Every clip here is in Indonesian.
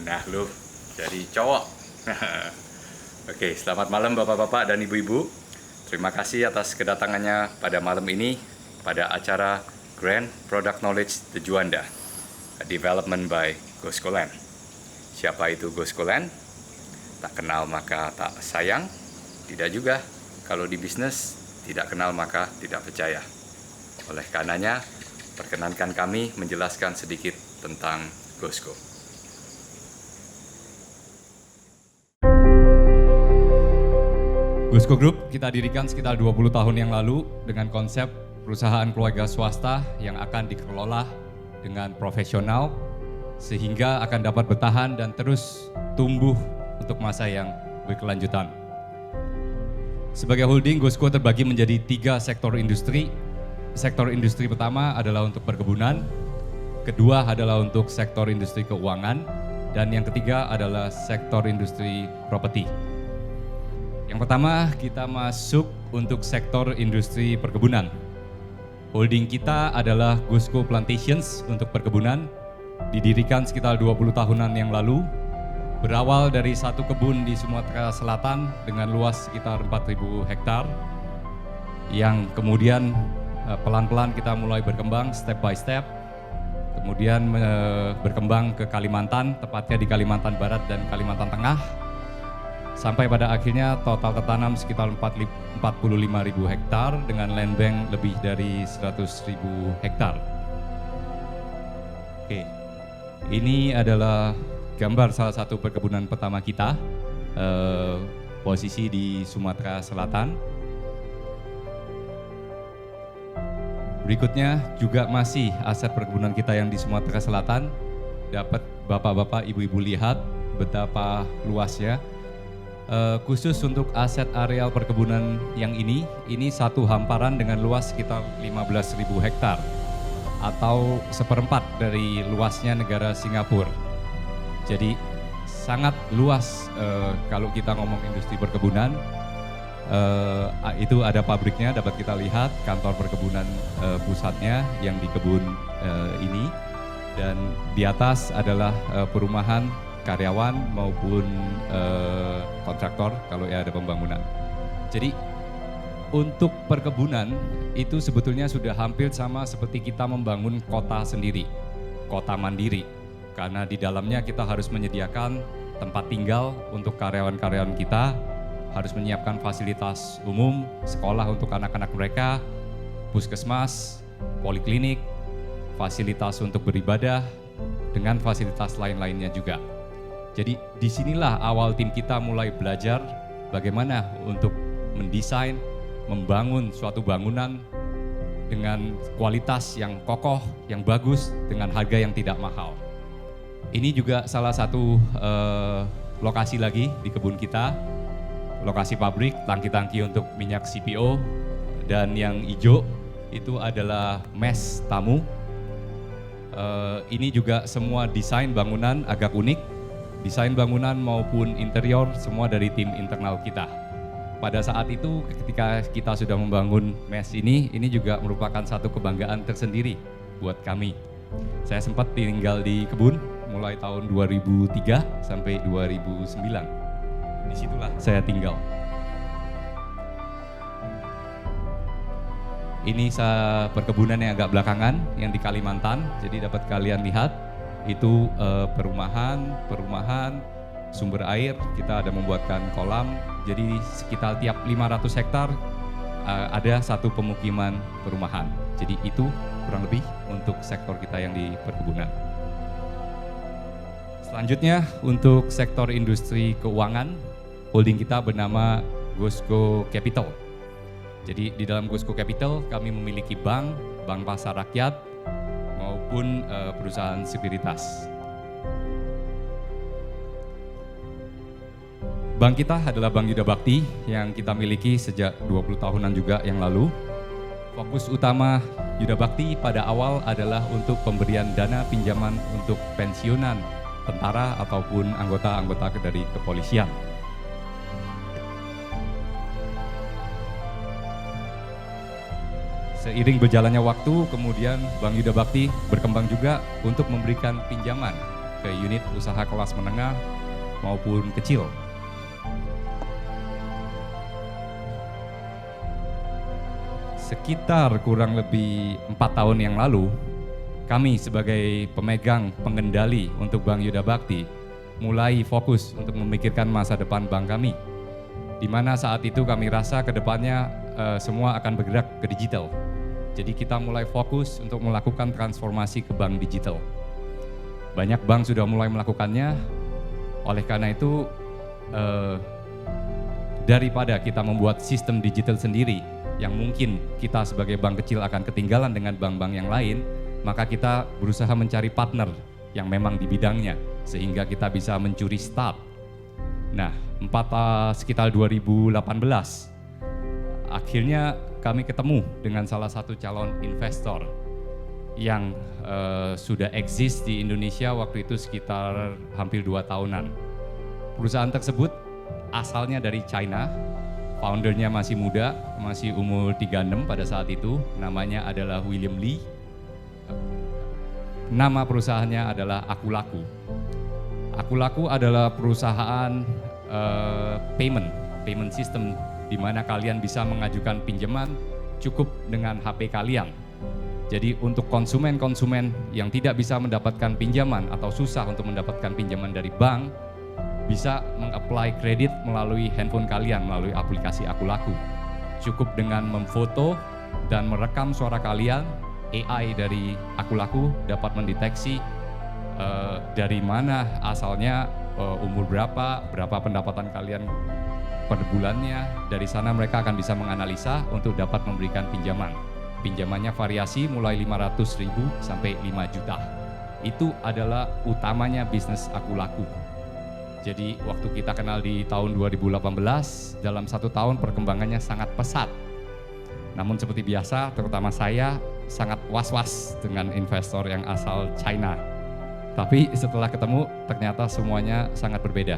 Nah lu jadi cowok. Oke, selamat malam bapak-bapak dan ibu-ibu. Terima kasih atas kedatangannya pada malam ini pada acara Grand Product Knowledge The Juanda, Development by Goskoland. Siapa itu Goskoland? Tak kenal maka tak sayang. Tidak juga kalau di bisnis tidak kenal maka tidak percaya. Oleh karenanya, perkenankan kami menjelaskan sedikit tentang Gosko. Gosko Group kita dirikan sekitar 20 tahun yang lalu dengan konsep perusahaan keluarga swasta yang akan dikelola dengan profesional sehingga akan dapat bertahan dan terus tumbuh untuk masa yang berkelanjutan. Sebagai holding, Gosko terbagi menjadi 3 sektor industri. Sektor industri pertama adalah untuk perkebunan, kedua adalah untuk sektor industri keuangan, dan yang ketiga adalah sektor industri properti. Yang pertama, kita masuk untuk sektor industri perkebunan. Holding kita adalah Gosko Plantations untuk perkebunan, didirikan sekitar 20 tahunan yang lalu, berawal dari satu kebun di Sumatera Selatan dengan luas sekitar 4.000 hektar, yang kemudian pelan-pelan kita mulai berkembang step by step, kemudian berkembang ke Kalimantan, tepatnya di Kalimantan Barat dan Kalimantan Tengah, sampai pada akhirnya total tertanam sekitar 45.000 hektar dengan land bank lebih dari 100.000 hektar. Oke, ini adalah gambar salah satu perkebunan pertama kita, posisi di Sumatera Selatan. Berikutnya juga masih aset perkebunan kita yang di Sumatera Selatan. Dapat bapak-bapak, ibu-ibu lihat betapa luasnya. Khusus untuk aset areal perkebunan yang ini satu hamparan dengan luas sekitar 15.000 hektar atau seperempat dari luasnya negara Singapura. Jadi sangat luas kalau kita ngomong industri perkebunan. Itu ada pabriknya, dapat kita lihat kantor perkebunan pusatnya yang di kebun ini, dan di atas adalah perumahan karyawan maupun kontraktor kalau ya ada pembangunan. Jadi untuk perkebunan itu sebetulnya sudah hampir sama seperti kita membangun kota sendiri, kota mandiri, karena di dalamnya kita harus menyediakan tempat tinggal untuk karyawan-karyawan kita, harus menyiapkan fasilitas umum, sekolah untuk anak-anak mereka, puskesmas, poliklinik, fasilitas untuk beribadah, dengan fasilitas lain-lainnya juga. Jadi disinilah awal tim kita mulai belajar bagaimana untuk mendesain, membangun suatu bangunan dengan kualitas yang kokoh, yang bagus, dengan harga yang tidak mahal. Ini juga salah satu lokasi lagi di kebun kita. Lokasi pabrik, tangki-tangki untuk minyak CPO, dan yang hijau itu adalah mes tamu. Ini juga semua desain bangunan agak unik, desain bangunan maupun interior semua dari tim internal kita. Pada saat itu ketika kita sudah membangun mes ini juga merupakan satu kebanggaan tersendiri buat kami. Saya sempat tinggal di kebun mulai tahun 2003 sampai 2009. Disitulah saya tinggal. Ini perkebunan yang agak belakangan, yang di Kalimantan. Jadi dapat kalian lihat itu perumahan, sumber air. Kita ada membuatkan kolam. Jadi sekitar tiap 500 hektar ada satu pemukiman perumahan. Jadi itu kurang lebih untuk sektor kita yang di perkebunan. Selanjutnya untuk sektor industri keuangan, holding kita bernama Gosko Capital. Jadi di dalam Gosko Capital kami memiliki bank pasar rakyat maupun perusahaan sekuritas. Bank kita adalah Bank Yuda Bakti yang kita miliki sejak 20 tahunan juga yang lalu. Fokus utama Yuda Bakti pada awal adalah untuk pemberian dana pinjaman untuk pensiunan tentara ataupun anggota-anggota dari kepolisian. Seiring berjalannya waktu, kemudian Bank Yuda Bakti berkembang juga untuk memberikan pinjaman ke unit usaha kelas menengah maupun kecil. Sekitar kurang lebih 4 tahun yang lalu, kami sebagai pemegang pengendali untuk Bank Yuda Bakti mulai fokus untuk memikirkan masa depan bank kami. Di mana saat itu kami rasa ke depannya semua akan bergerak ke digital. Jadi kita mulai fokus untuk melakukan transformasi ke bank digital. Banyak bank sudah mulai melakukannya, oleh karena itu daripada kita membuat sistem digital sendiri yang mungkin kita sebagai bank kecil akan ketinggalan dengan bank-bank yang lain, maka kita berusaha mencari partner yang memang di bidangnya sehingga kita bisa mencuri start. Nah, sekitar 2018 akhirnya kami ketemu dengan salah satu calon investor yang sudah eksis di Indonesia waktu itu sekitar hampir 2 tahunan. Perusahaan tersebut asalnya dari China, foundernya masih muda, masih umur 36 pada saat itu, namanya adalah William Lee. Nama perusahaannya adalah Akulaku. Akulaku adalah perusahaan payment system di mana kalian bisa mengajukan pinjaman cukup dengan HP kalian. Jadi untuk konsumen-konsumen yang tidak bisa mendapatkan pinjaman atau susah untuk mendapatkan pinjaman dari bank, bisa meng-apply kredit melalui handphone kalian, melalui aplikasi Akulaku. Cukup dengan memfoto dan merekam suara kalian, AI dari Akulaku dapat mendeteksi dari mana asalnya, umur berapa pendapatan kalian per bulannya. Dari sana mereka akan bisa menganalisa untuk dapat memberikan pinjaman. Pinjamannya variasi mulai 500.000 sampai 5 juta. Itu adalah utamanya bisnis Akulaku. Jadi waktu kita kenal di tahun 2018, dalam 1 tahun perkembangannya sangat pesat. Namun seperti biasa, terutama saya sangat was-was dengan investor yang asal China. Tapi setelah ketemu, ternyata semuanya sangat berbeda.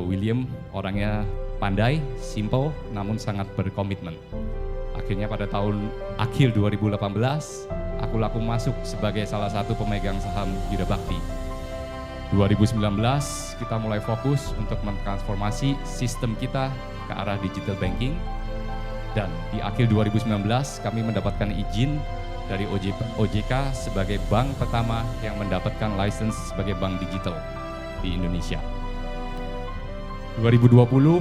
William orangnya pandai, simple, namun sangat berkomitmen. Akhirnya pada tahun akhir 2018, Akulaku masuk sebagai salah satu pemegang saham Yuda Bakti. 2019 kita mulai fokus untuk mentransformasi sistem kita ke arah digital banking, dan di akhir 2019 kami mendapatkan izin dari OJK sebagai bank pertama yang mendapatkan license sebagai bank digital di Indonesia. 2020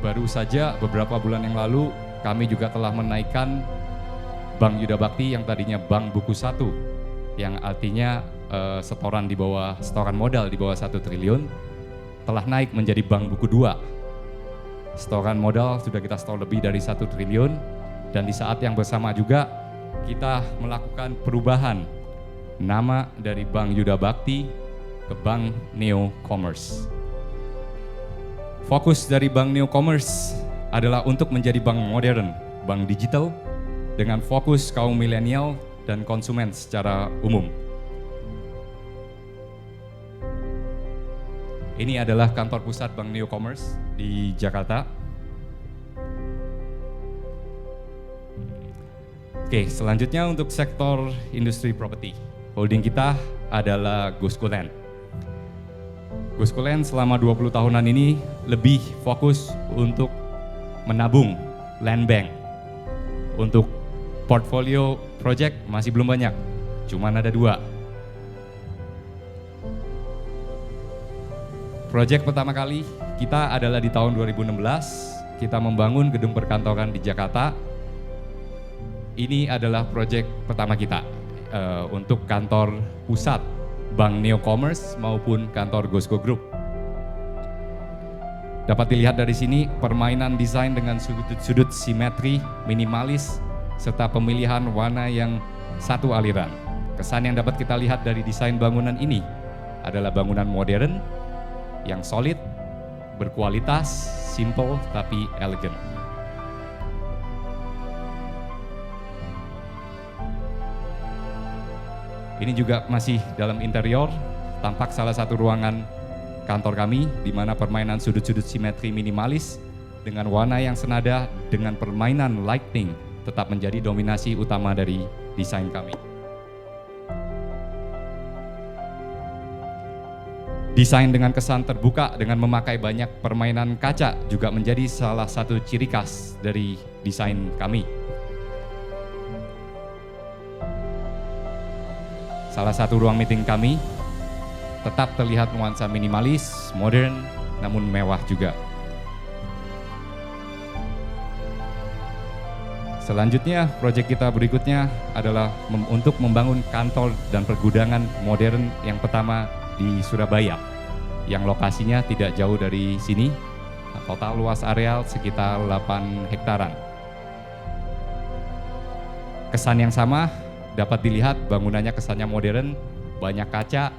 baru saja beberapa bulan yang lalu kami juga telah menaikkan Bank Yuda Bakti yang tadinya bank buku 1, yang artinya setoran modal di bawah 1 triliun telah naik menjadi bank buku 2. Setoran modal sudah kita setor lebih dari 1 triliun, dan di saat yang bersama juga kita melakukan perubahan nama dari Bank Yuda Bakti ke Bank Neo Commerce. Fokus dari Bank Neo Commerce adalah untuk menjadi bank modern, bank digital dengan fokus kaum milenial dan konsumen secara umum. Ini adalah kantor pusat Bank Neo Commerce di Jakarta. Oke, selanjutnya untuk sektor industri properti. Holding kita adalah Gosco Land. Gosco Land selama 20 tahunan ini lebih fokus untuk menabung land bank. Untuk portfolio project masih belum banyak, cuman ada 2. Proyek pertama kali kita adalah di tahun 2016, kita membangun gedung perkantoran di Jakarta. Ini adalah proyek pertama kita untuk kantor pusat Bank Neo Commerce maupun kantor Gosco Group. Dapat dilihat dari sini permainan desain dengan sudut-sudut simetri, minimalis, serta pemilihan warna yang satu aliran. Kesan yang dapat kita lihat dari desain bangunan ini adalah bangunan modern, yang solid, berkualitas, simple tapi elegan. Ini juga masih dalam interior, tampak salah satu ruangan kantor kami di mana permainan sudut-sudut simetri minimalis dengan warna yang senada dengan permainan lighting tetap menjadi dominasi utama dari desain kami. Desain dengan kesan terbuka dengan memakai banyak permainan kaca juga menjadi salah satu ciri khas dari desain kami. Salah satu ruang meeting kami tetap terlihat nuansa minimalis, modern, namun mewah juga. Selanjutnya, proyek kita berikutnya adalah untuk membangun kantor dan pergudangan modern yang pertama di Surabaya, yang lokasinya tidak jauh dari sini, total luas areal sekitar 8 hektaran. Kesan yang sama dapat dilihat, bangunannya kesannya modern, banyak kaca,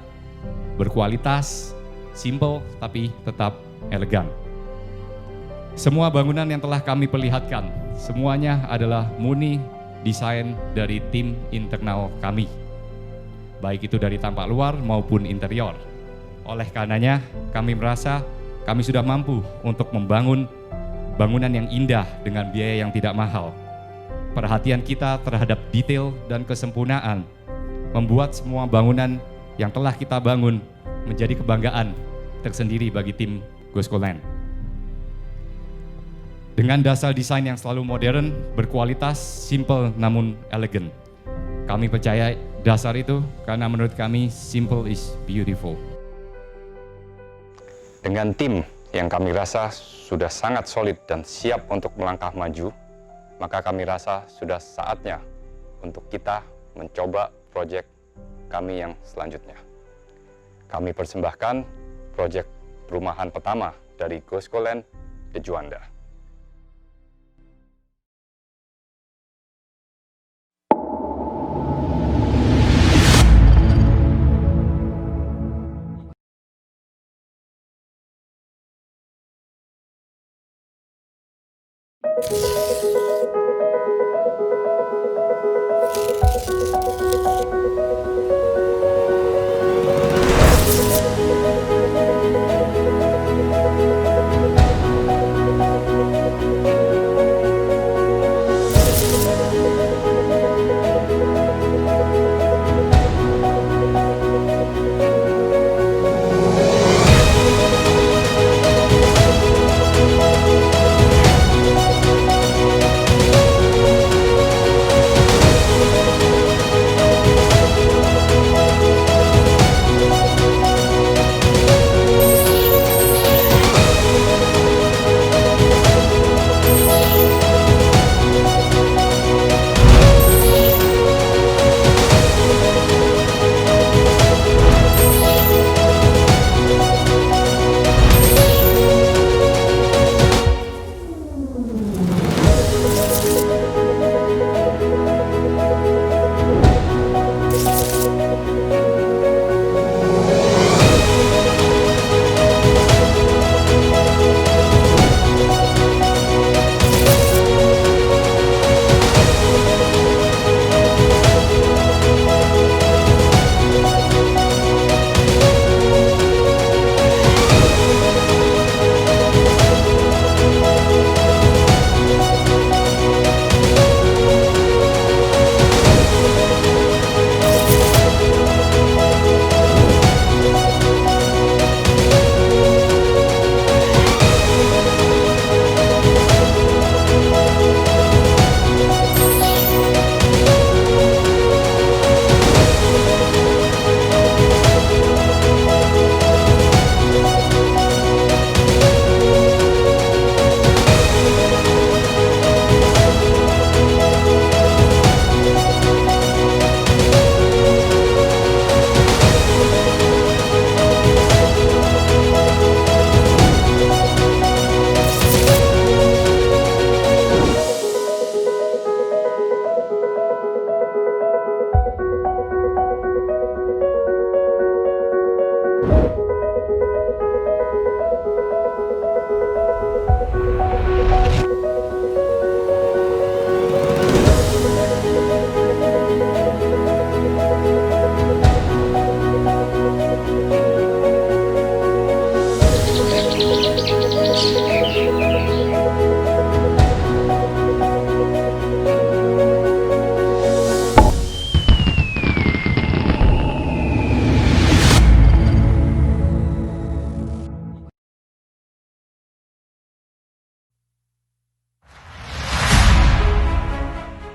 berkualitas, simple tapi tetap elegan. Semua bangunan yang telah kami perlihatkan, semuanya adalah murni desain dari tim internal kami, baik itu dari tampak luar maupun interior. Oleh karenanya, kami merasa kami sudah mampu untuk membangun bangunan yang indah dengan biaya yang tidak mahal. Perhatian kita terhadap detail dan kesempurnaan membuat semua bangunan yang telah kita bangun menjadi kebanggaan tersendiri bagi tim Goscoland. Dengan dasar desain yang selalu modern, berkualitas, simple namun elegan. Kami percaya dasar itu karena menurut kami simple is beautiful. Dengan tim yang kami rasa sudah sangat solid dan siap untuk melangkah maju, maka kami rasa sudah saatnya untuk kita mencoba proyek kami yang selanjutnya. Kami persembahkan proyek perumahan pertama dari Goscoland de Juanda.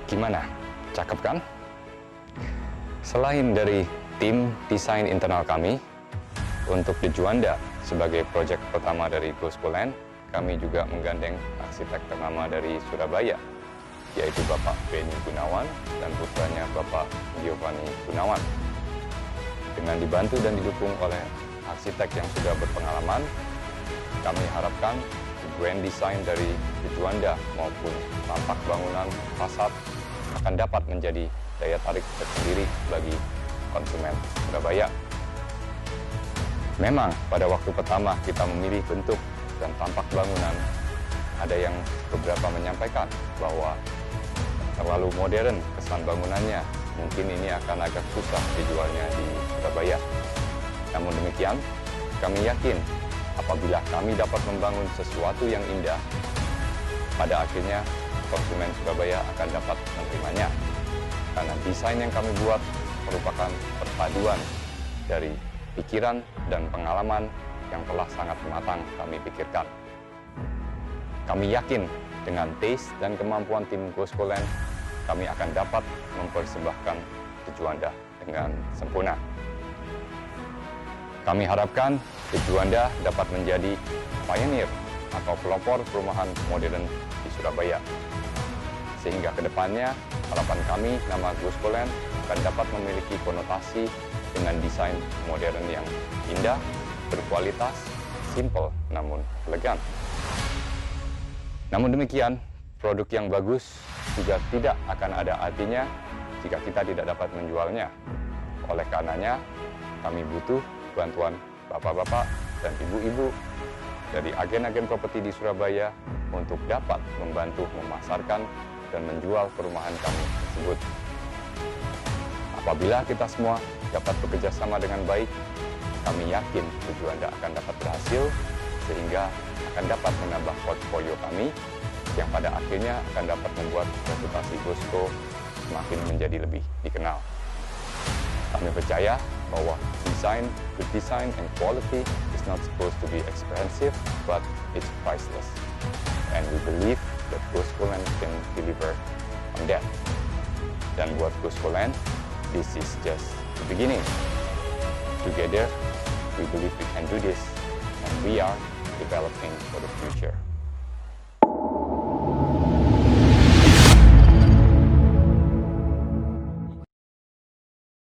Gimana? Cakep kan? Selain dari tim desain internal kami, untuk di Juanda sebagai proyek pertama dari Go School Land, kami juga menggandeng arsitek ternama dari Surabaya, yaitu Bapak Benny Gunawan dan putranya Bapak Giovanni Gunawan. Dengan dibantu dan didukung oleh arsitek yang sudah berpengalaman, kami harapkan grand design dari Juanda maupun tampak bangunan fasad akan dapat menjadi daya tarik tersendiri bagi konsumen Surabaya. Memang pada waktu pertama kita memilih bentuk dan tampak bangunan, ada yang beberapa menyampaikan bahwa terlalu modern kesan bangunannya, mungkin ini akan agak susah dijualnya di Surabaya. Namun demikian, kami yakin apabila kami dapat membangun sesuatu yang indah, pada akhirnya konsumen Surabaya akan dapat menerimanya. Karena desain yang kami buat merupakan perpaduan dari pikiran dan pengalaman yang telah sangat matang kami pikirkan. Kami yakin dengan taste dan kemampuan tim Go School Land, kami akan dapat mempersembahkan Juanda dengan sempurna. Kami harapkan Juanda dapat menjadi pioneer atau pelopor perumahan modern di Surabaya. Sehingga ke depannya, harapan kami nama Go School Land akan dapat memiliki konotasi dengan desain modern yang indah, berkualitas, simple namun elegan. Namun demikian, produk yang bagus juga tidak akan ada artinya jika kita tidak dapat menjualnya. Oleh karenanya, kami butuh bantuan bapak-bapak dan ibu-ibu dari agen-agen properti di Surabaya untuk dapat membantu memasarkan dan menjual perumahan kami tersebut. Apabila kita semua dapat bekerja sama dengan baik, kami yakin Juanda akan dapat berhasil sehingga akan dapat menambah portfolio kami yang pada akhirnya akan dapat membuat reputasi GoSco semakin menjadi lebih dikenal. Kami percaya bahwa good design and quality is not supposed to be expensive, but it's priceless. And we believe that GoSco Land can deliver on that. Dan buat GoSco Land, this is just the beginning. Together, we believe we can do this, and we are developing for the future.